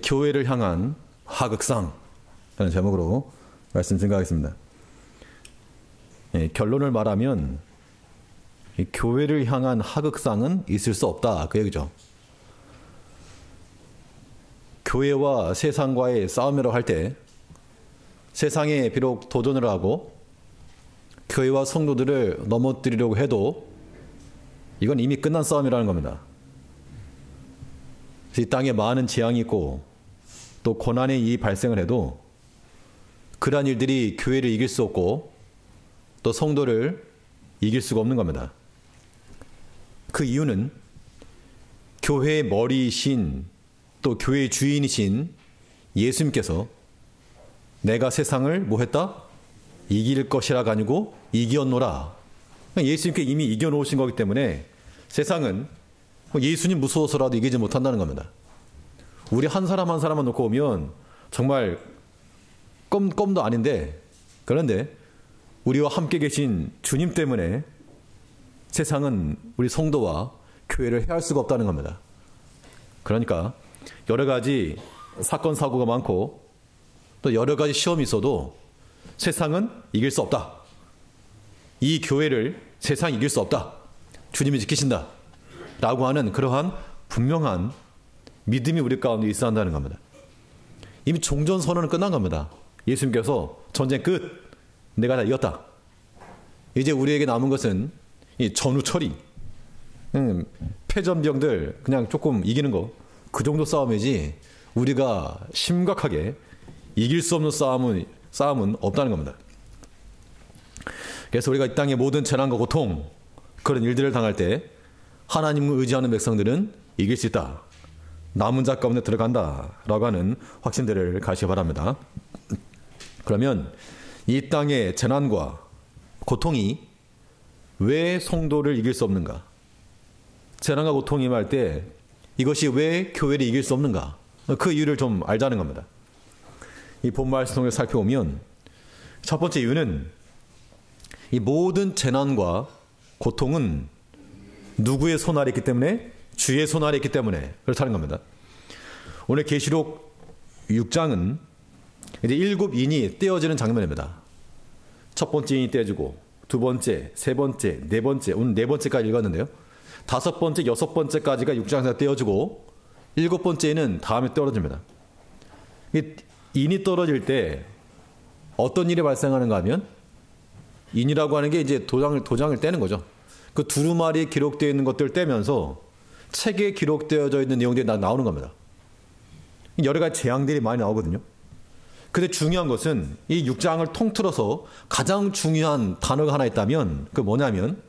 교회를 향한 하극상이라는 제목으로 말씀 증가하겠습니다. 결론을 말하면 교회를 향한 하극상은 있을 수 없다, 그 얘기죠. 교회와 세상과의 싸움이라고 할 때 세상에 비록 도전을 하고 교회와 성도들을 넘어뜨리려고 해도 이건 이미 끝난 싸움이라는 겁니다. 이 땅에 많은 재앙이 있고 또 고난의 일이 발생을 해도 그러한 일들이 교회를 이길 수 없고 또 성도를 이길 수가 없는 겁니다. 그 이유는 교회의 머리이신 또 교회의 주인이신 예수님께서 내가 세상을 뭐 했다? 이길 것이라가 아니고 이겼노라. 예수님께 이미 이겨놓으신 거기 때문에 세상은 예수님 무서워서라도 이기지 못한다는 겁니다. 우리 한 사람 한 사람만 놓고 오면 정말 껌도 아닌데, 그런데 우리와 함께 계신 주님 때문에 세상은 우리 성도와 교회를 해할 수가 없다는 겁니다. 그러니까 여러 가지 사건 사고가 많고 또 여러 가지 시험이 있어도 세상은 이길 수 없다. 이 교회를 세상이 이길 수 없다. 주님이 지키신다. 라고 하는 그러한 분명한 믿음이 우리 가운데 있어야 한다는 겁니다. 이미 종전선언은 끝난 겁니다. 예수님께서 전쟁 끝. 내가 다 이겼다. 이제 우리에게 남은 것은 이 전후 처리. 패전병들 그냥 조금 이기는 거. 그 정도 싸움이지 우리가 심각하게 이길 수 없는 싸움은 없다는 겁니다. 그래서 우리가 이 땅의 모든 재난과 고통, 그런 일들을 당할 때 하나님을 의지하는 백성들은 이길 수 있다. 남은 자 가운데 들어간다. 라고 하는 확신들을 가시기 바랍니다. 그러면 이 땅의 재난과 고통이 왜 성도를 이길 수 없는가? 재난과 고통이 임할 때 이것이 왜 교회를 이길 수 없는가? 그 이유를 좀 알자는 겁니다. 이 본 말씀을 살펴보면 첫 번째 이유는 이 모든 재난과 고통은 누구의 손 아래 있기 때문에? 주의 손 아래 있기 때문에 그렇다는 겁니다. 오늘 계시록 6장은 이제 7인이 떼어지는 장면입니다. 첫 번째 인이 떼어지고 두 번째, 세 번째, 네 번째, 오늘 네 번째까지 읽었는데요. 다섯 번째, 여섯 번째까지가 6장에서 떼어지고 일곱 번째는 다음에 떨어집니다. 인이 떨어질 때 어떤 일이 발생하는가 하면 인이라고 하는 게 이제 도장을 떼는 거죠. 그 두루마리에 기록되어 있는 것들을 떼면서 책에 기록되어져 있는 내용들이 나오는 겁니다. 여러 가지 재앙들이 많이 나오거든요. 근데 중요한 것은 이 6장을 통틀어서 가장 중요한 단어가 하나 있다면 그 뭐냐면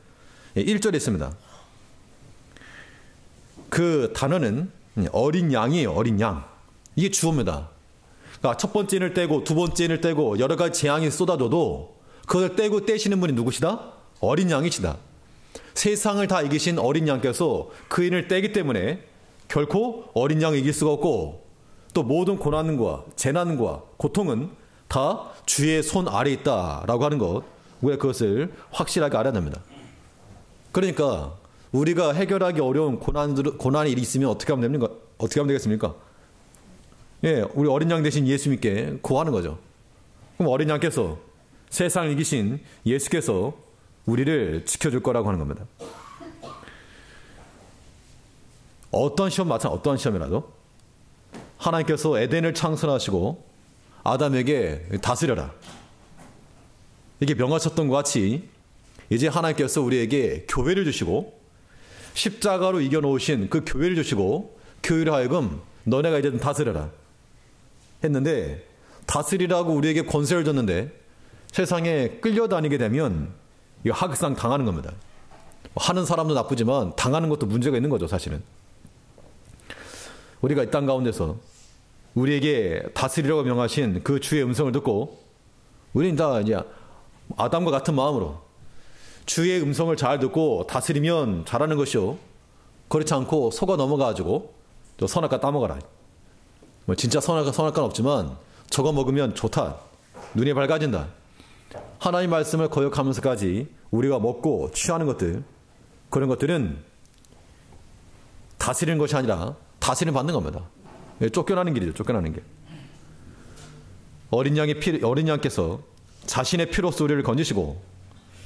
1절에 있습니다. 그 단어는 어린 양이에요. 어린 양. 이게 주어입니다. 그러니까 첫 번째 인을 떼고 두 번째 인을 떼고 여러 가지 재앙이 쏟아져도 그걸 떼고 떼시는 분이 누구시다? 어린 양이시다. 세상을 다 이기신 어린 양께서 그 인을 떼기 때문에 결코 어린 양을 이길 수가 없고 또 모든 고난과 재난과 고통은 다 주의 손 아래에 있다라고 하는 것, 우리가 그것을 확실하게 알아야 됩니다. 그러니까 우리가 해결하기 어려운 고난의 일이 있으면 어떻게 하면 됩니까? 어떻게 하면 되겠습니까? 예, 우리 어린 양 대신 예수님께 구하는 거죠. 그럼 어린 양께서 세상을 이기신 예수께서 우리를 지켜줄 거라고 하는 겁니다. 어떤 시험이라도 하나님께서 에덴을 창설하시고 아담에게 다스려라. 이게 명하셨던 것 같이 이제 하나님께서 우리에게 교회를 주시고 십자가로 이겨놓으신 그 교회를 주시고 교회를 하여금 너네가 이제 다스려라 했는데, 다스리라고 우리에게 권세를 줬는데 세상에 끌려다니게 되면 이거 하극상 당하는 겁니다. 하는 사람도 나쁘지만 당하는 것도 문제가 있는 거죠. 사실은 우리가 이 땅 가운데서 우리에게 다스리라고 명하신 그 주의 음성을 듣고 우리는 다 이제 아담과 같은 마음으로 주의 음성을 잘 듣고 다스리면 잘하는 것이요, 그렇지 않고 속아 넘어가지고 또 선악과 따먹어라. 뭐 진짜 선악과는 없지만 저거 먹으면 좋다, 눈이 밝아진다, 하나님 말씀을 거역하면서까지 우리가 먹고 취하는 것들, 그런 것들은 다스리는 것이 아니라 다스림 받는 겁니다. 쫓겨나는 길이죠. 쫓겨나는 길. 어린 양께서 자신의 피로써 우리를 건지시고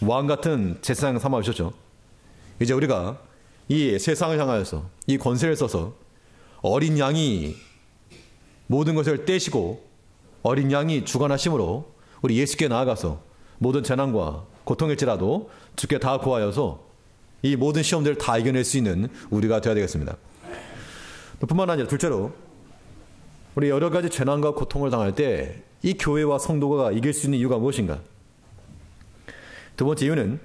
왕 같은 제사장 삼아주셨죠. 이제 우리가 이 세상을 향하여서 이 권세를 써서 어린 양이 모든 것을 떼시고 어린 양이 주관하심으로 우리 예수께 나아가서 모든 재난과 고통일지라도 주께 다 구하여서 이 모든 시험들을 다 이겨낼 수 있는 우리가 되어야 되겠습니다. 뿐만 아니라 둘째로 우리 여러 가지 재난과 고통을 당할 때 이 교회와 성도가 이길 수 있는 이유가 무엇인가? 두 번째 이유는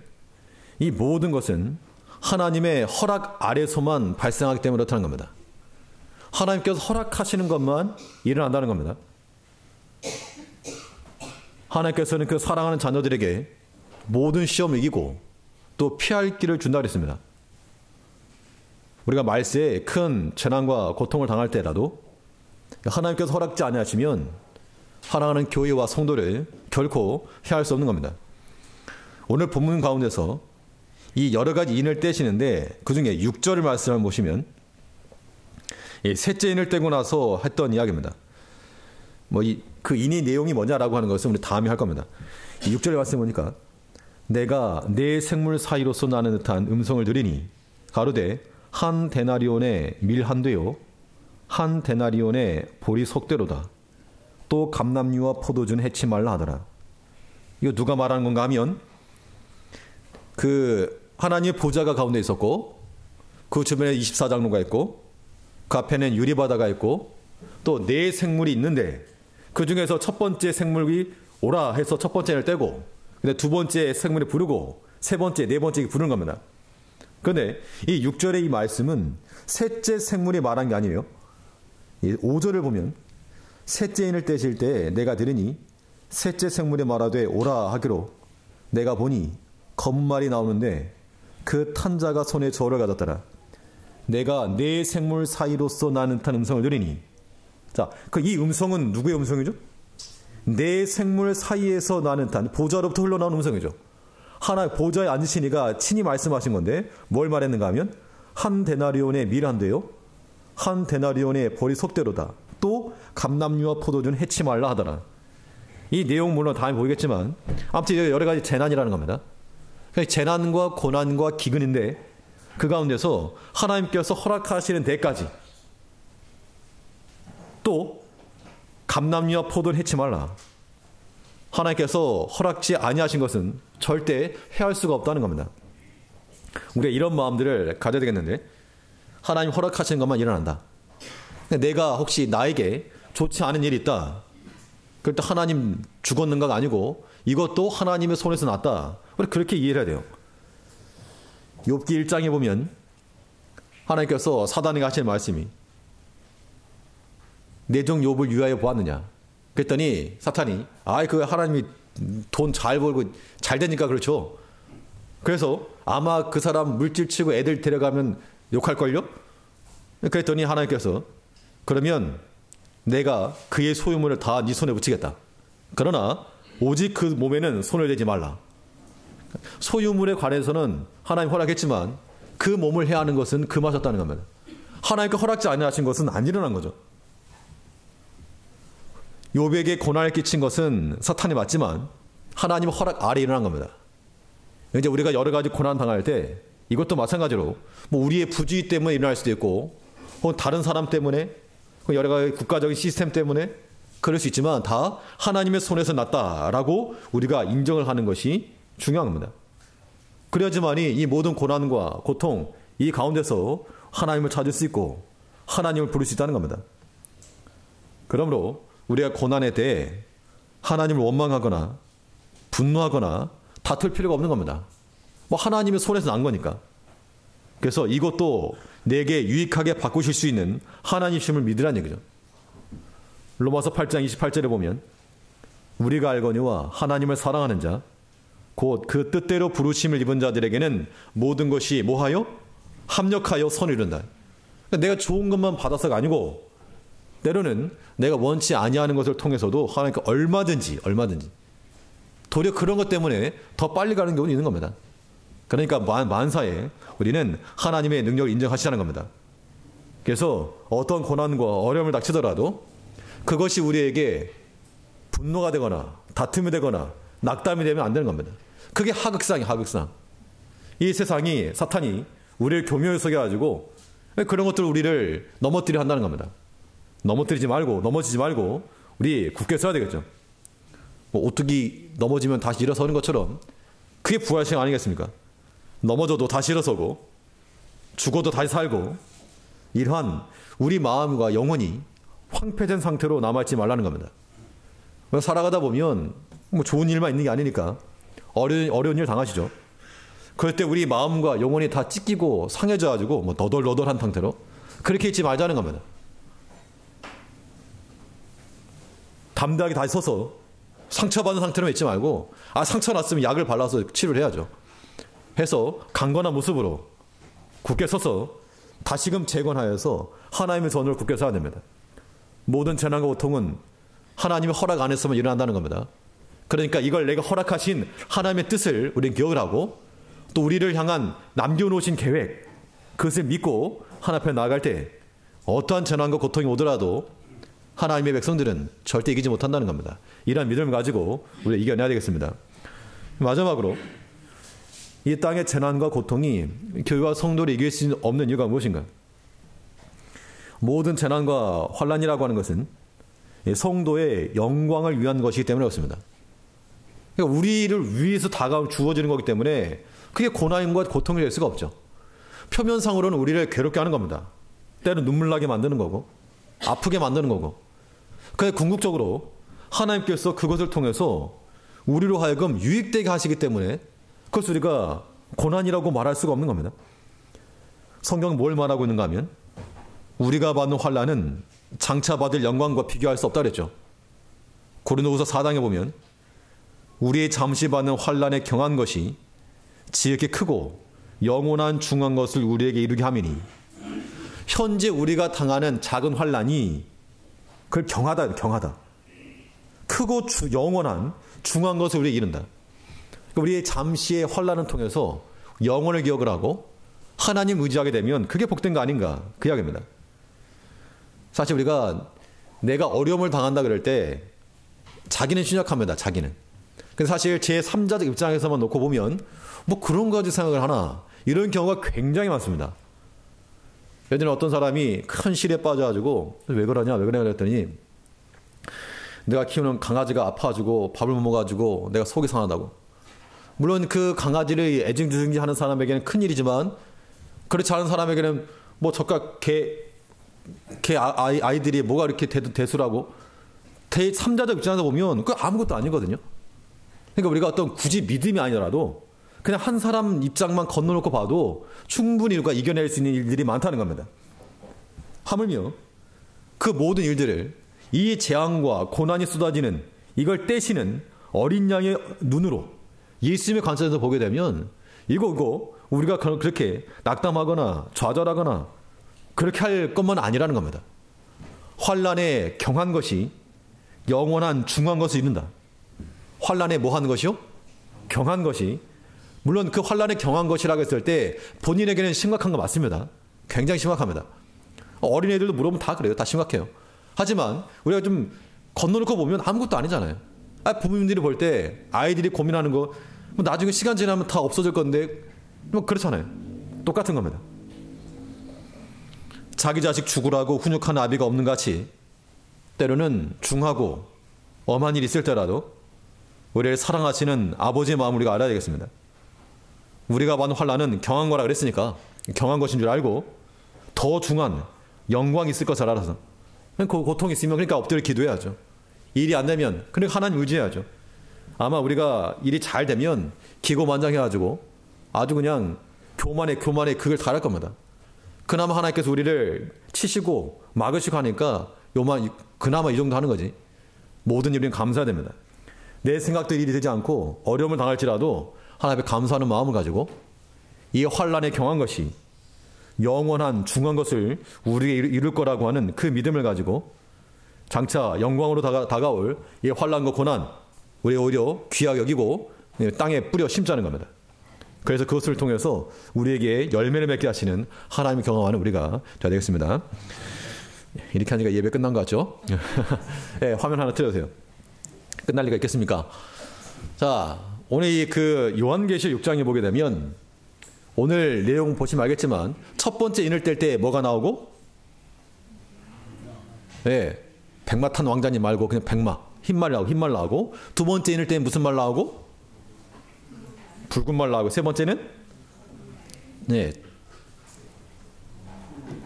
이 모든 것은 하나님의 허락 아래서만 발생하기 때문에 그렇다는 겁니다. 하나님께서 허락하시는 것만 일어난다는 겁니다. 하나님께서는 그 사랑하는 자녀들에게 모든 시험을 이기고 또 피할 길을 준다고 했습니다. 우리가 말세에 큰 재난과 고통을 당할 때라도 하나님께서 허락지 아니하시면 사랑하는 교회와 성도를 결코 피할 수 없는 겁니다. 오늘 본문 가운데서 이 여러 가지 인을 떼시는데 그 중에 6절 말씀을 보시면 셋째 인을 떼고 나서 했던 이야기입니다. 그 인의 내용이 뭐냐라고 하는 것은 우리 다음에 할 겁니다. 6절의 말씀 보니까 내가 내 생물 사이로서 나는 듯한 음성을 들으니 가로되 한 데나리온의 밀 한 되요 한 데나리온의 보리 속대로다. 또 감람류와 포도주는 해치 말라 하더라. 이거 누가 말하는 건가 하면 그 하나님의 보좌가 가운데 있었고 그 주변에 24장로가 있고 그 앞에는 유리바다가 있고 또 네 생물이 있는데 그 중에서 첫 번째 생물이 오라 해서 첫 번째를 떼고 근데 두 번째 생물이 부르고 세 번째, 네 번째 부르는 겁니다. 그런데 이 6절의 이 말씀은 셋째 생물이 말한 게 아니에요. 5절을 보면 셋째 인을 떼실 때 내가 들으니 셋째 생물이 말하되 오라 하기로 내가 보니 검은 말이 나오는데 그 탄자가 손에 저울을 가졌더라. 내가 네 생물 사이로서 나는 듯한 음성을 들으니 자, 이 음성은 누구의 음성이죠? 네 생물 사이에서 나는 듯한 보좌로부터 흘러나오는 음성이죠. 하나 보좌에 앉으신 이가 친히 말씀하신 건데 뭘 말했는가 하면 한 데나리온의 밀 한 되요 한 데나리온의 보리 속대로다. 또 감람류와 포도주는 해치 말라 하더라. 이 내용 물론 다음에 보이겠지만 아무튼 여러 가지 재난이라는 겁니다. 재난과 고난과 기근인데 그 가운데서 하나님께서 허락하시는 데까지 또 감람류와 포도를 해치 말라. 하나님께서 허락지 아니하신 것은 절대 해할 수가 없다는 겁니다. 우리가 이런 마음들을 가져야 되겠는데 하나님 허락하시는 것만 일어난다. 내가 혹시 나에게 좋지 않은 일이 있다. 그럴 때 하나님 죽었는가가 아니고 이것도 하나님의 손에서 났다. 우리 그렇게 이해를 해야 돼요. 욥기 1장에 보면 하나님께서 사단에게 하시는 말씀이 내 종 욥을 위하여 보았느냐. 그랬더니 사탄이 그 하나님이 돈 잘 벌고 잘 되니까 그렇죠. 그래서 아마 그 사람 물질 치고 애들 데려가면 욕할걸요? 그랬더니 하나님께서 그러면 내가 그의 소유물을 다 네 손에 붙이겠다. 그러나 오직 그 몸에는 손을 대지 말라. 소유물에 관해서는 하나님 허락했지만 그 몸을 해야 하는 것은 금하셨다는 겁니다. 하나님께 허락지 아니하신 것은 안 일어난 거죠. 욥에게 고난을 끼친 것은 사탄이 맞지만 하나님 허락 아래 일어난 겁니다. 이제 우리가 여러 가지 고난 당할 때 이것도 마찬가지로 우리의 부주의 때문에 일어날 수도 있고 혹은 다른 사람 때문에 여러 가지 국가적인 시스템 때문에 그럴 수 있지만 다 하나님의 손에서 났다라고 우리가 인정을 하는 것이 중요한 겁니다. 그래야지만이 이 모든 고난과 고통 이 가운데서 하나님을 찾을 수 있고 하나님을 부를 수 있다는 겁니다. 그러므로 우리가 고난에 대해 하나님을 원망하거나 분노하거나 다툴 필요가 없는 겁니다. 하나님의 손에서 난 거니까. 그래서 이것도 내게 유익하게 바꾸실 수 있는 하나님심을 믿으라는 얘기죠. 로마서 8장 28절에 보면 우리가 알거니와 하나님을 사랑하는 자 곧 그 뜻대로 부르심을 입은 자들에게는 모든 것이 뭐하여? 합력하여 선을 이룬다. 내가 좋은 것만 받아서가 아니고 때로는 내가 원치 아니하는 것을 통해서도 하나님께 얼마든지 도리어 그런 것 때문에 더 빨리 가는 경우는 있는 겁니다. 그러니까 만사에 우리는 하나님의 능력을 인정하시자는 겁니다. 그래서 어떤 고난과 어려움을 닥치더라도 그것이 우리에게 분노가 되거나 다툼이 되거나 낙담이 되면 안 되는 겁니다. 그게 하극상이에요. 하극상. 이 세상이, 사탄이 우리를 교묘히 속여가지고 그런 것들을 우리를 넘어뜨려 한다는 겁니다. 넘어뜨리지 말고, 넘어지지 말고 우리 굳게 서야 되겠죠. 뭐 오뚜기 넘어지면 다시 일어서는 것처럼 그게 부활시행 아니겠습니까? 넘어져도 다시 일어서고 죽어도 다시 살고, 이러한 우리 마음과 영혼이 황폐된 상태로 남아있지 말라는 겁니다. 살아가다 보면 뭐 좋은 일만 있는 게 아니니까 어려운 일 당하시죠. 그럴 때 우리 마음과 영혼이 다 찢기고 상해져가지고 뭐 너덜너덜한 상태로 그렇게 있지 말자는 겁니다. 담대하게 다시 서서 상처받은 상태로 있지 말고, 상처 났으면 약을 발라서 치료를 해야죠. 해서 강건한 모습으로 굳게 서서 다시금 재건하여서 하나님의 선을 굳게 서야 됩니다. 모든 재난과 고통은 하나님의 허락 안에서만 일어난다는 겁니다. 그러니까 이걸 내가 허락하신 하나님의 뜻을 우리는 기억을 하고, 또 우리를 향한 남겨놓으신 계획, 그것을 믿고 하나님 앞에 나아갈 때 어떠한 재난과 고통이 오더라도 하나님의 백성들은 절대 이기지 못한다는 겁니다. 이러한 믿음을 가지고 우리가 이겨내야 되겠습니다. 마지막으로 이 땅의 재난과 고통이 교회와 성도를 이길 수 없는 이유가 무엇인가? 모든 재난과 환난이라고 하는 것은 성도의 영광을 위한 것이기 때문에 그렇습니다. 그러니까 우리를 위해서 주어지는 거기 때문에 그게 고난과 고통이 될 수가 없죠. 표면상으로는 우리를 괴롭게 하는 겁니다. 때로 눈물 나게 만드는 거고 아프게 만드는 거고. 그래서 궁극적으로 하나님께서 그것을 통해서 우리로 하여금 유익되게 하시기 때문에 그것을 우리가 고난이라고 말할 수가 없는 겁니다. 성경은 뭘 말하고 있는가 하면 우리가 받는 환난은 장차 받을 영광과 비교할 수 없다 그랬죠. 고린도후서 4장에 보면 우리의 잠시 받는 환난에 경한 것이 지극히 크고 영원한 중한 것을 우리에게 이루게 함이니, 현재 우리가 당하는 작은 환난이 그걸 경하다. 크고 영원한 중한 것을 우리에게 이른다. 우리의 잠시의 환난을 통해서 영원을 기억을 하고 하나님 의지하게 되면 그게 복된 거 아닌가, 그 이야기입니다. 사실 우리가 내가 어려움을 당한다 그럴 때 자기는 신약합니다. 자기는. 근데 사실 제 3자적 입장에서만 놓고 보면 뭐 그런 거지 생각을 하나, 이런 경우가 굉장히 많습니다. 예전에 어떤 사람이 큰 실에 빠져가지고 왜 그러냐 그랬더니 내가 키우는 강아지가 아파가지고 밥을 못 먹어가지고 내가 속이 상하다고. 물론 그 강아지를 애증주승지 하는 사람에게는 큰일이지만 그렇지 않은 사람에게는 뭐 저까 아이들이 뭐가 이렇게 대수라고, 3자적 입장에서 보면 그 아무것도 아니거든요. 그러니까 우리가 어떤 굳이 믿음이 아니더라도 그냥 한 사람 입장만 건너놓고 봐도 충분히 우리가 이겨낼 수 있는 일들이 많다는 겁니다. 하물며 그 모든 일들을 이 재앙과 고난이 쏟아지는 이걸 떼시는 어린 양의 눈으로 예수님의 관점에서 보게 되면 이거 우리가 그렇게 낙담하거나 좌절하거나 그렇게 할 것만 아니라는 겁니다. 환난에 경한 것이 영원한 중한 것을 이룬다. 환난에 뭐 하는 것이요? 경한 것이. 물론 그 환난에 경한 것이라고 했을 때 본인에게는 심각한 거 맞습니다. 굉장히 심각합니다. 어린애들도 물어보면 다 그래요. 다 심각해요. 하지만 우리가 좀 건너놓고 보면 아무것도 아니잖아요. 부모님들이 볼 때 아이들이 고민하는 거 뭐 나중에 시간 지나면 다 없어질 건데 뭐 그렇잖아요. 똑같은 겁니다. 자기 자식 죽으라고 훈육하는 아비가 없는 같이 때로는 중하고 엄한 일이 있을 때라도 우리를 사랑하시는 아버지의 마음을 우리가 알아야 되겠습니다. 우리가 받는 환난은 경한 거라 그랬으니까 경한 것인 줄 알고 더 중한 영광이 있을 것을 알아서 그 고통이 있으면 그러니까 엎드려 기도해야죠. 일이 안 되면 그러니까 하나님 의지해야죠. 아마 우리가 일이 잘 되면 기고만장해가지고 아주 그냥 교만에 그걸 잘할 겁니다. 그나마 하나님께서 우리를 치시고 막으시고 하니까 그나마 이 정도 하는 거지. 모든 일은 감사해야 됩니다. 내 생각대로 일이 되지 않고 어려움을 당할지라도 하나님께 감사하는 마음을 가지고 이 환난에 경한 것이 영원한 중한 것을 우리에게 이룰 거라고 하는 그 믿음을 가지고 장차 영광으로 다가올 이 환난과 고난, 우리 오히려 귀하게 여기고 땅에 뿌려 심자는 겁니다. 그래서 그것을 통해서 우리에게 열매를 맺게 하시는 하나님을 경험하는 우리가 되어야 되겠습니다. 이렇게 하니까 예배 끝난 것 같죠? 네, 화면 하나 틀어주세요. 끝날 리가 있겠습니까? 자, 오늘 그 요한계시록 6장에 보게 되면 오늘 내용 보시면 알겠지만 첫 번째 인을 뗄 때 뭐가 나오고? 네, 백마 탄 왕자님 말고 그냥 백마, 흰말 나오고 두 번째 인을 때 무슨 말 나오고? 붉은 말 나오고 세 번째는? 네,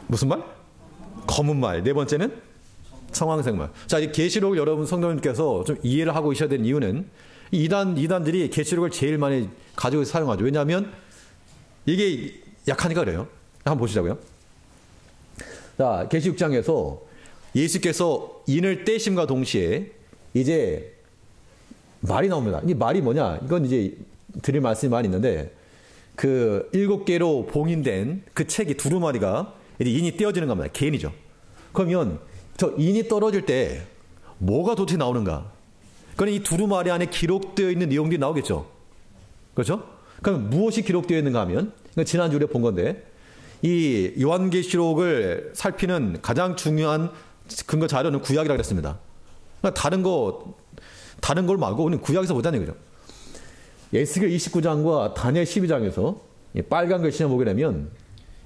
무슨 말? 검은 말. 네 번째는? 청황색 말. 자, 이 계시록을 여러분 성도님께서 좀 이해를 하고 있어야 되는 이유는 이단들이 계시록을 제일 많이 가지고 사용하죠. 왜냐하면 이게 약하니까 그래요. 한번 보시자고요. 자, 계시 6장에서 예수께서 인을 떼심과 동시에 이제 말이 나옵니다. 이 말이 뭐냐? 이건 이제 드릴 말씀이 많이 있는데 그 7개로 봉인된 그 책이 두루마리가 이제 인이 떼어지는 겁니다. 개인이죠. 그러면 저 인이 떨어질 때 뭐가 도대체 나오는가? 그럼 이 두루마리 안에 기록되어 있는 내용들이 나오겠죠. 그렇죠? 그럼 무엇이 기록되어 있는가 하면 지난주에 우리가 본 건데 이 요한계시록을 살피는 가장 중요한 근거 자료는 구약이라고 했습니다. 그러니까 다른 걸 말고 우리는 구약에서 보자는 얘기죠. 에스겔 29장과 다니엘 12장에서 빨간 글씨를 보게 되면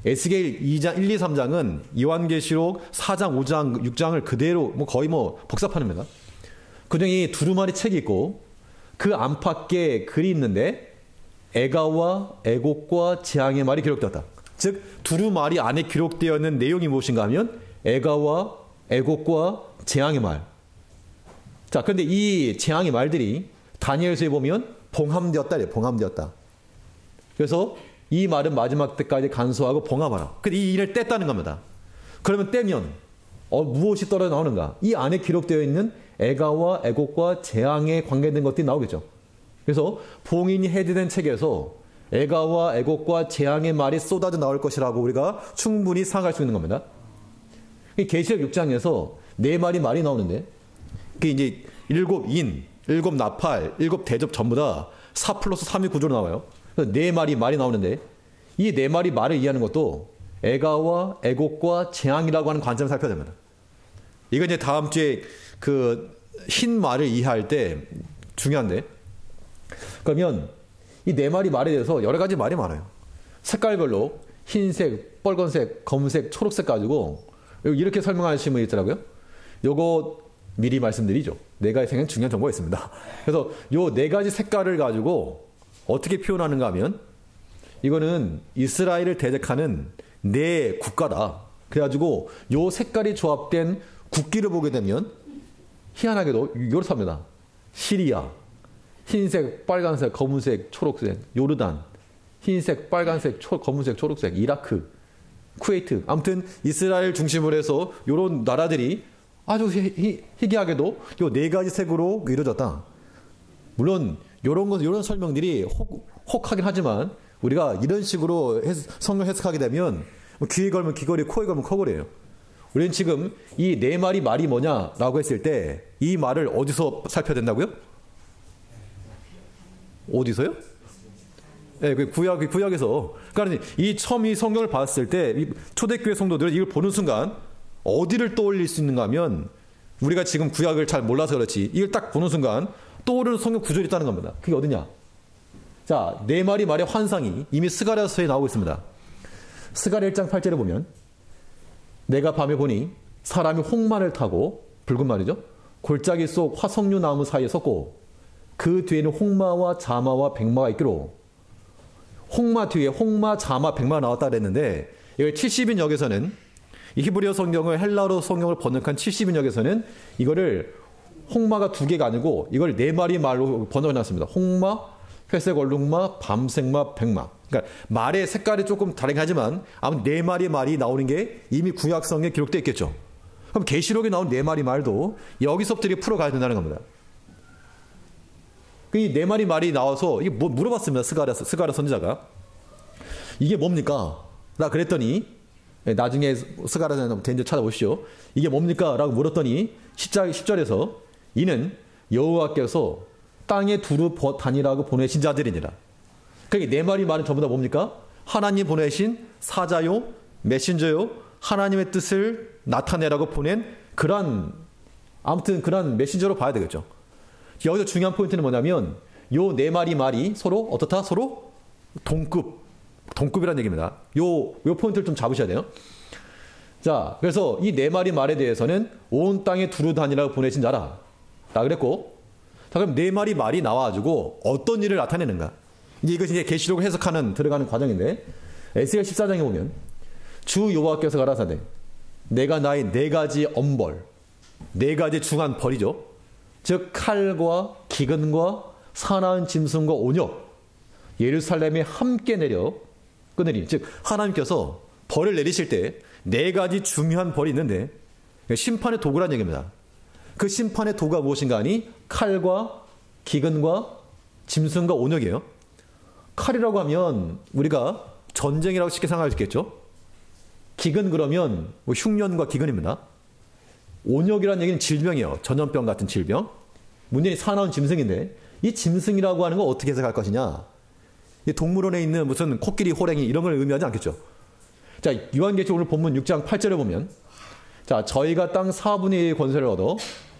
에스겔 2장, 1, 2, 3장은 요한계시록 4장, 5장, 6장을 그대로 거의 복사판입니다. 그중에 두루마리 책이 있고 그 안팎에 글이 있는데 애가와 애곡과 재앙의 말이 기록되었다. 즉 두루마리 안에 기록되어 있는 내용이 무엇인가 하면 애가와 애곡과 재앙의 말. 자, 그런데 이 재앙의 말들이 다니엘서에 보면 봉함되었다. 봉함되었다. 그래서 이 말은 마지막 때까지 간수하고 봉함하라. 근데 이 일을 뗐다는 겁니다. 그러면 떼면 무엇이 떨어져 나오는가? 이 안에 기록되어 있는 애가와 애곡과 재앙에 관계된 것들이 나오겠죠. 그래서 봉인이 해제된 책에서 애가와 애곡과 재앙의 말이 쏟아져 나올 것이라고 우리가 충분히 상상할 수 있는 겁니다. 계시록 6장에서 네 마리 말이 나오는데 그게 이제 7인, 7 나팔, 7 대접 전부 다 4 플러스 3이 구조로 나와요. 그래서 네 마리 말이 나오는데 이 네 마리 말을 이해하는 것도 애가와 애곡과 재앙이라고 하는 관점을 살펴야 됩니다. 이건 이제 다음 주에 그 흰 말을 이해할 때 중요한데 그러면 이 네 마리 말에 대해서 여러 가지 말이 많아요. 색깔별로 흰색, 빨간색, 검은색, 초록색 가지고 이렇게 설명하시는 분이 있더라고요. 요거 미리 말씀드리죠. 네 가지 생긴 중요한 정보가 있습니다. 그래서 요 네 가지 색깔을 가지고 어떻게 표현하는가 하면 이거는 이스라엘을 대적하는 네 국가다. 그래가지고 요 색깔이 조합된 국기를 보게 되면 희한하게도 이렇답니다. 시리아, 흰색, 빨간색, 검은색, 초록색, 요르단, 흰색, 빨간색, 검은색, 초록색, 이라크, 쿠웨이트. 아무튼 이스라엘 중심으로 해서 이런 나라들이 아주 희귀하게도 요 네 가지 색으로 이루어졌다. 물론 이런 설명들이 혹하긴 하지만 우리가 이런 식으로 성경 해석하게 되면 귀에 걸면 귀걸이, 코에 걸면 코걸이에요. 우리는 지금 이 네 마리 말이 뭐냐라고 했을 때 이 말을 어디서 살펴야 된다고요? 어디서요? 네, 구약에서. 그러니까 처음 이 성경을 봤을 때 이 초대교회 성도들은 이걸 보는 순간 어디를 떠올릴 수 있는가 하면 우리가 지금 구약을 잘 몰라서 그렇지 이걸 딱 보는 순간 떠오르는 성경 구절이 있다는 겁니다. 그게 어디냐? 자, 네 마리 말의 환상이 이미 스가랴서에 나오고 있습니다. 스가랴 1장 8절에 보면 내가 밤에 보니 사람이 홍마를 타고 붉은 말이죠. 골짜기 속 화석류 나무 사이에 섰고 그 뒤에는 홍마와 자마와 백마가 있기로 홍마 뒤에 홍마, 자마, 백마가 나왔다 그랬는데 이걸 70인역에서는 이 히브리어 성경을 헬라어 성경을 번역한 70인역에서는 이거를 홍마가 두 개가 아니고 이걸 네 마리 말로 번역해놨습니다. 홍마, 회색 얼룩마, 밤색마, 백마. 그러니까 말의 색깔이 조금 다르긴 하지만 아무튼 네 마리 말이 나오는 게 이미 구약성에 기록되어 있겠죠. 그럼 계시록에 나온 네 마리 말도 여기서부터 풀어가야 된다는 겁니다. 이 네 마리 말이 나와서 이게 물어봤습니다. 스가랴 선지자가 이게 뭡니까? 나 그랬더니 나중에 스가랴 된지 찾아보시죠. 이게 뭡니까? 라고 물었더니 10절에서 이는 여호와께서 땅에 두루 다니라고 보내신 자들이니라. 그러니까 네 마리 말은 전부 다 뭡니까? 하나님 보내신 사자요, 메신저요, 하나님의 뜻을 나타내라고 보낸 아무튼 그런 메신저로 봐야 되겠죠. 여기서 중요한 포인트는 뭐냐면 요 네 마리 말이 서로 어떻다? 서로 동급이라는 얘기입니다. 요 포인트를 좀 잡으셔야 돼요. 자, 그래서 이 네 마리 말에 대해서는 온 땅에 두루 다니라고 보내신 자라. 라 그랬고, 자, 그럼 네 마리 말이 나와가지고 어떤 일을 나타내는가? 이것이 이제 계시록을 해석하는 들어가는 과정인데, 에스겔 14장에 보면 주 여호와께서 가라사대 내가 나의 네 가지 엄벌, 네 가지 중한 벌이죠. 즉 칼과 기근과 사나운 짐승과 온역 예루살렘에 함께 내려 끊으리. 즉 하나님께서 벌을 내리실 때 네 가지 중요한 벌이 있는데 심판의 도구란 얘기입니다. 그 심판의 도구가 무엇인가 하니 칼과 기근과 짐승과 온역이에요. 칼이라고 하면 우리가 전쟁이라고 쉽게 생각할 수 있겠죠. 기근 그러면 뭐 흉년과 기근입니다. 온역이라는 얘기는 질병이에요. 전염병 같은 질병. 문제는 사나운 짐승인데 이 짐승이라고 하는 거 어떻게 해석할 것이냐. 이 동물원에 있는 무슨 코끼리, 호랭이 이런 걸 의미하지 않겠죠. 자, 요한계시록 오늘 본문 6장 8절에 보면 자, 저희가 땅 4분의 1 권세를 얻어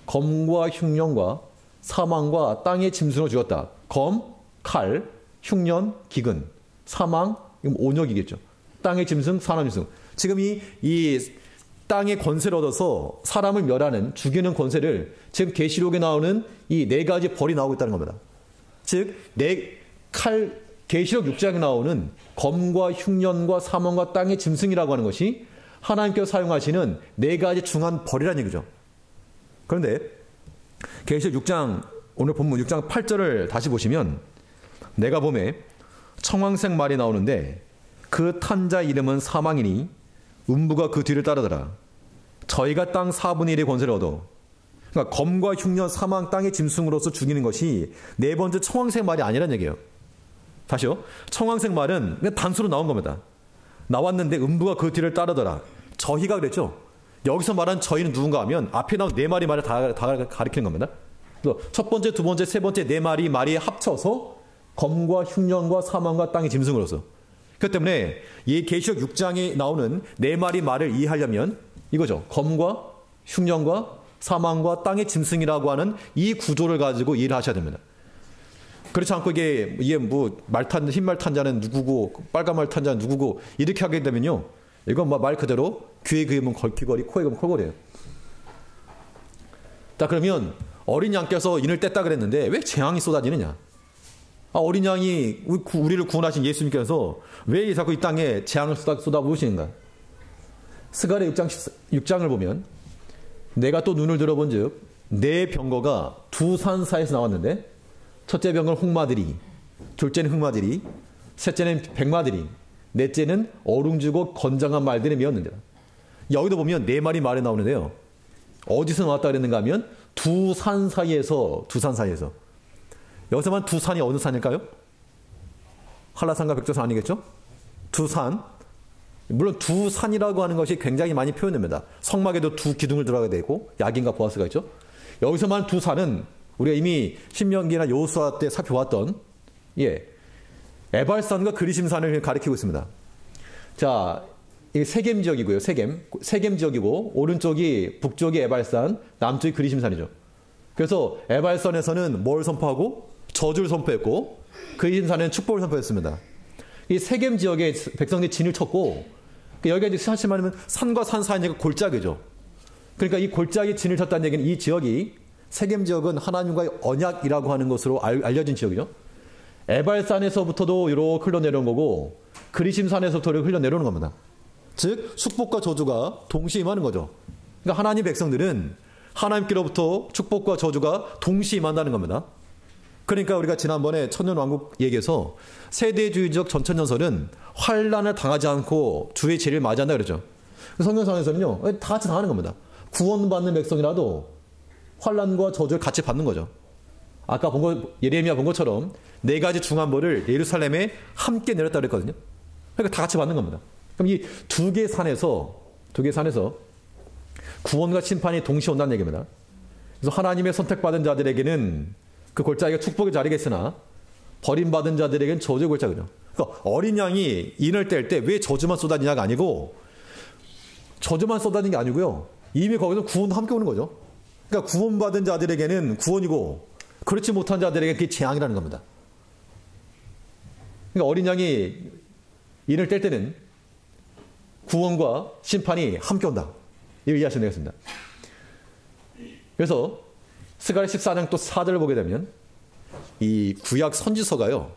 검과 흉년과 사망과 땅의 짐승을 죽였다. 검, 칼, 흉년, 기근, 사망, 온역이겠죠. 땅의 짐승, 사나운 짐승. 지금 이 땅의 권세를 얻어서 사람을 멸하는, 죽이는 권세를 지금 계시록에 나오는 이 네 가지 벌이 나오고 있다는 겁니다. 즉, 계시록 6장에 나오는 검과 흉년과 사망과 땅의 짐승이라고 하는 것이 하나님께서 사용하시는 네 가지 중한 벌이라는 얘기죠. 그런데 계시록 6장, 오늘 본문 6장 8절을 다시 보시면 내가 봄에 청황색 말이 나오는데 그 탄 자 이름은 사망이니 음부가 그 뒤를 따르더라. 저희가 땅 4분의 1의 권세를 얻어. 그러니까 검과 흉년, 사망, 땅의 짐승으로서 죽이는 것이 네 번째 청황색 말이 아니란 얘기예요. 다시요. 청황색 말은 그냥 단수로 나온 겁니다. 나왔는데 음부가 그 뒤를 따르더라. 저희가 그랬죠. 여기서 말한 저희는 누군가 하면 앞에 나온 네 마리 말을 다 가리키는 겁니다. 그래서 첫 번째, 두 번째, 세 번째 네 마리 말이 합쳐서 검과 흉년과 사망과 땅의 짐승으로서. 그렇기 때문에 이 계시록 6장에 나오는 네 마리 말을 이해하려면 이거죠. 검과 흉년과 사망과 땅의 짐승이라고 하는 이 구조를 가지고 이해를 하셔야 됩니다. 그렇지 않고 이게 뭐 흰말 탄 자는 누구고 빨간 말 탄 자는 누구고 이렇게 하게 되면요. 이건 말 그대로 귀에 그으면 귀걸이, 코에 그으면 콜걸이에요. 자, 그러면 어린 양께서 인을 뗐다 그랬는데 왜 재앙이 쏟아지느냐? 어린 양이 우리를 구원하신 예수님께서 왜 자꾸 이 땅에 재앙을 쏟아부으시는가? 스가랴 6장을 보면 내가 또 눈을 들어본 즉 네 병거가 두 산 사이에서 나왔는데 첫째 병거는 홍마들이, 둘째는 흑마들이, 셋째는 백마들이, 넷째는 어룽지고 건장한 말들이 메었는데 여기도 보면 네 마리 말이 나오는데요. 어디서 나왔다 그랬는가 하면 두 산 사이에서 여기서만 두 산이 어느 산일까요? 한라산과 백두산 아니겠죠? 두 산. 물론 두 산이라고 하는 것이 굉장히 많이 표현됩니다. 성막에도 두 기둥을 들어가게 되고 야긴과 보아스가 있죠. 여기서만 두 산은 우리가 이미 신명기나 여호수아 때 살펴봤던 에발산과 그리심산을 가리키고 있습니다. 자, 이게 세겜 지역이고요. 세겜 지역이고 오른쪽이 북쪽이 에발산, 남쪽이 그리심산이죠. 그래서 에발산에서는 뭘 선포하고 저주를 선포했고 그리심산에는 축복을 선포했습니다. 이 세겜 지역에 백성들이 진을 쳤고 여기가 이제 사실 말하면 산과 산 사이니까 골짜기죠. 그러니까 이 골짜기 진을 쳤다는 얘기는 이 지역이 세겜 지역은 하나님과의 언약이라고 하는 것으로 알려진 지역이죠. 에발산에서부터도 이렇게 흘러내려온 거고 그리심산에서부터 이렇게 흘러내려오는 겁니다. 즉 축복과 저주가 동시에 임하는 거죠. 그러니까 하나님 백성들은 하나님께로부터 축복과 저주가 동시에 임한다는 겁니다. 그러니까 우리가 지난번에 천년왕국 얘기해서 세대주의적 전천년설은 환란을 당하지 않고 주의 재를 맞이한다 그러죠. 성경상에서는요 다 같이 당하는 겁니다. 구원받는 백성이라도 환란과 저주를 같이 받는 거죠. 아까 예레미야 본 것처럼 네 가지 중한벌을 예루살렘에 함께 내렸다 그랬거든요. 그러니까 다 같이 받는 겁니다. 그럼 이 두 개 산에서 구원과 심판이 동시에 온다는 얘기입니다. 그래서 하나님의 선택받은 자들에게는 그 골짜기가 축복의 자리겠으나 버림받은 자들에겐 저주의 골짜기죠. 그러니까 어린 양이 인을 뗄 때 왜 저주만 쏟아지냐가 아니고 저주만 쏟아지는 게 아니고요. 이미 거기서 구원도 함께 오는 거죠. 그러니까 구원받은 자들에게는 구원이고 그렇지 못한 자들에게 그게 재앙이라는 겁니다. 그러니까 어린 양이 인을 뗄 때는 구원과 심판이 함께 온다. 이거 이해하시면 되겠습니다. 그래서 스가랴 14장 또 4절을 보게 되면 이 구약 선지서가요.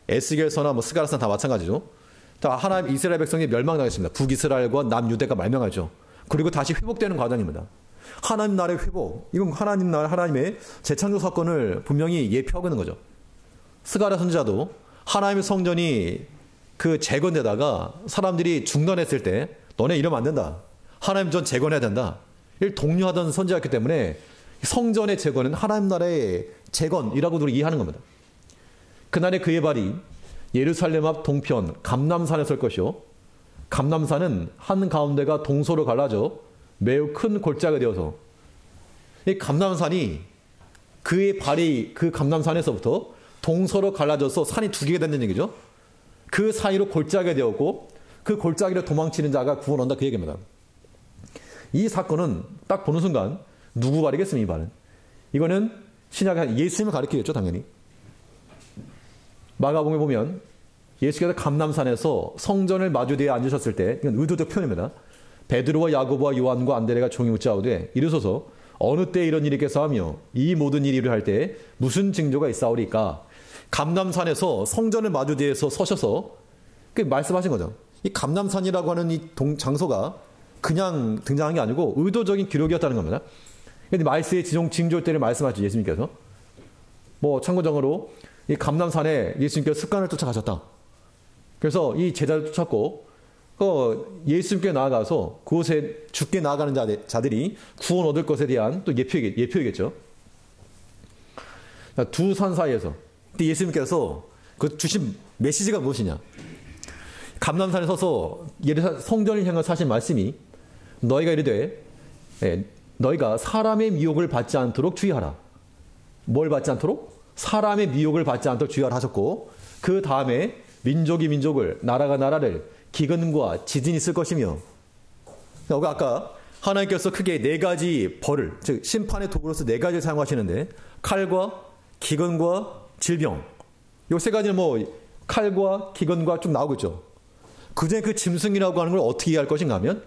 에스겔서나 뭐 스가랴서나 다 마찬가지죠. 다 하나님 이스라엘 백성이 멸망당했습니다. 북이스라엘과 남유대가 멸망하죠. 그리고 다시 회복되는 과정입니다. 하나님 나라의 회복, 이건 하나님 나라 하나님의 재창조 사건을 분명히 예표하고 있는 거죠. 스가랴 선지자도 하나님의 성전이 그 재건되다가 사람들이 중단했을 때 너네 이러면 안 된다. 하나님 전 재건해야 된다. 이를 독려하던 선지자였기 때문에 성전의 재건은 하나님 나라의 재건이라고 우리 이해하는 겁니다. 그날에 그의 발이 예루살렘 앞 동편 감람산에 설 것이요. 감람산은 한 가운데가 동서로 갈라져 매우 큰 골짜기가 되어서 이 감람산이 그의 발이 그 감람산에서부터 동서로 갈라져서 산이 두 개가 된다는 얘기죠. 그 사이로 골짜기가 되었고 그 골짜기를 도망치는 자가 구원한다 그 얘기입니다. 이 사건은 딱 보는 순간 누구 발이겠습니까? 이 발은. 이거는 신약에 예수님을 가리키겠죠 당연히. 마가복음에 보면 예수께서 감람산에서 성전을 마주대에 앉으셨을 때 이건 의도적 표현입니다. 베드로와 야고보와 요한과 안드레가 종이 묻자오되 이르소서 어느 때 이런 일이 있겠사 하며 이 모든 일이 할 때 무슨 징조가 있사오리까. 감람산에서 성전을 마주대에서 서셔서 말씀하신 거죠. 이 감람산이라고 하는 이 장소가 그냥 등장한 게 아니고 의도적인 기록이었다는 겁니다. 근데 말세의 징조 때를 말씀하시죠 예수님께서. 뭐 참고적으로 이 감람산에 예수님께서 습관을 쫓아가셨다. 그래서 이 제자를 쫓았고 예수님께 나아가서 그곳에 죽게 나아가는 자들이 구원 얻을 것에 대한 또 예표이겠죠. 두 산 사이에서 예수님께서 그 주신 메시지가 무엇이냐. 감람산에 서서 성전을 향해서 하신 말씀이 너희가 이르되 너희가 사람의 미혹을 받지 않도록 주의하라. 뭘 받지 않도록? 사람의 미혹을 받지 않도록 주의하라 하셨고 그 다음에 민족이 민족을 나라가 나라를 기근과 지진이 있을 것이며 아까 하나님께서 크게 네 가지 벌을 즉 심판의 도구로서 네 가지를 사용하시는데 칼과 기근과 질병 이 세 가지는 뭐 칼과 기근과 쭉 나오고 있죠. 그중에 그 짐승이라고 하는 걸 어떻게 이해할 것인가 하면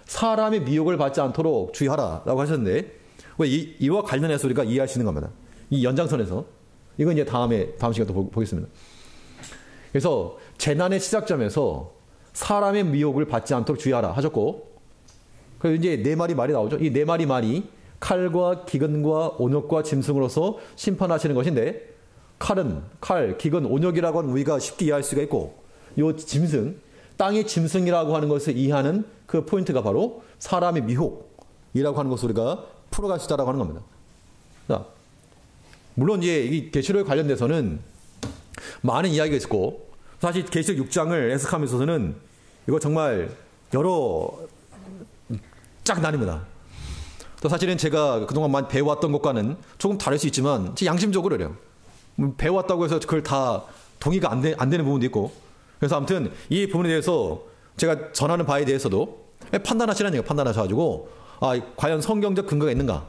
사람의 미혹을 받지 않도록 주의하라 라고 하셨는데 이와 관련해서 우리가 이해할 수 있는 겁니다. 이 연장선에서 이건 이제 다음 시간에 또 보겠습니다. 그래서 재난의 시작점에서 사람의 미혹을 받지 않도록 주의하라 하셨고 그래서 이제 네 마리 말이 나오죠. 이 네 마리 말이 칼과 기근과 온역과 짐승으로서 심판하시는 것인데 칼은 칼, 기근, 온역이라고 하는 우리가 쉽게 이해할 수가 있고 이 짐승, 땅의 짐승이라고 하는 것을 이해하는 그 포인트가 바로 사람의 미혹이라고 하는 것을 우리가 풀어갈 수 있다라고 하는 겁니다. 자, 물론 이제 이 계시록에 관련돼서는 많은 이야기가 있고 사실 계시록 6장을 해석하면서는 이거 정말 여러 쫙 나뉩니다. 또 사실은 제가 그동안 많이 배워왔던 것과는 조금 다를 수 있지만 제 양심적으로 그래요. 배워왔다고 해서 그걸 다 동의가 안 되는 부분도 있고 그래서 아무튼 이 부분에 대해서 제가 전하는 바에 대해서도 판단하시라는 얘기가 판단하셔가지고 과연 성경적 근거가 있는가.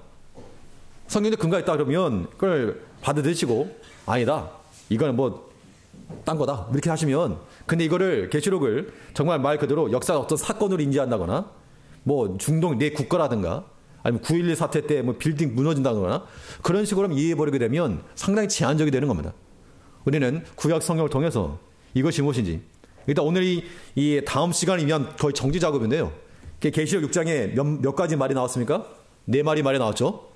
성경적 근거가 있다 그러면 그걸 받아들이시고 아니다. 이거는 뭐 딴 거다. 이렇게 하시면 근데 이거를 계시록을 정말 말 그대로 역사 어떤 사건으로 인지한다거나 뭐 중동 내 국가라든가 아니면 9.11 사태 때 뭐 빌딩 무너진다거나 그런 식으로 이해해버리게 되면 상당히 제한적이 되는 겁니다. 우리는 구약 성경을 통해서 이것이 무엇인지 일단 오늘 이 다음 시간을 위한 거의 정지 작업인데요. 계시록 6장에 몇 가지 말이 나왔습니까? 네 마리 말이 나왔죠.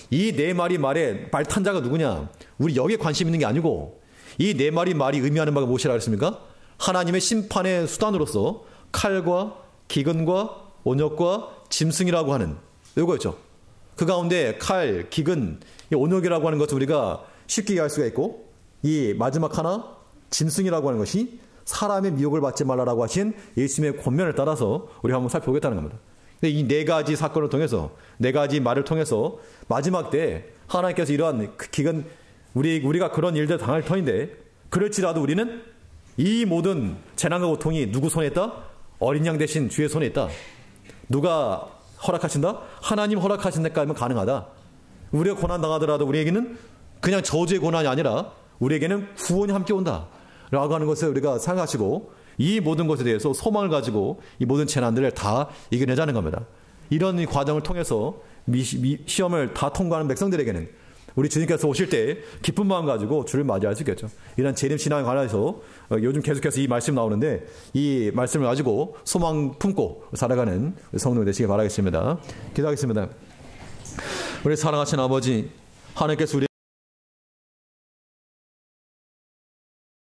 이 네 마리 말의 말탄자가 누구냐? 우리 여기에 관심 있는 게 아니고 이 네 마리 말이 의미하는 바가 무엇이라고 했습니까? 하나님의 심판의 수단으로서 칼과 기근과 온역과 짐승이라고 하는 이거였죠. 그 가운데 칼, 기근, 온역이라고 하는 것을 우리가 쉽게 이해할 수가 있고 이 마지막 하나 짐승이라고 하는 것이 사람의 미혹을 받지 말라라고 하신 예수님의 권면을 따라서 우리가 한번 살펴보겠다는 겁니다. 이 네 가지 사건을 통해서 네 가지 말을 통해서 마지막 때 하나님께서 이러한 기근 우리가 그런 일들 당할 터인데 그럴지라도 우리는 이 모든 재난과 고통이 누구 손에 있다? 어린 양 대신 주의 손에 있다. 누가 허락하신다? 하나님 허락하신 데까지는 가능하다. 우리가 고난당하더라도 우리에게는 그냥 저주의 고난이 아니라 우리에게는 구원이 함께 온다 라고 하는 것을 우리가 생각하시고 이 모든 것에 대해서 소망을 가지고 이 모든 재난들을 다 이겨내자는 겁니다. 이런 과정을 통해서 시험을 다 통과하는 백성들에게는 우리 주님께서 오실 때 기쁜 마음 가지고 주를 맞이할 수 있겠죠. 이런 재림신앙에 관해서 요즘 계속해서 이 말씀 나오는데 이 말씀을 가지고 소망 품고 살아가는 성도들 되시길 바라겠습니다. 기도하겠습니다. 우리 사랑하신 아버지, 하나님께서 우리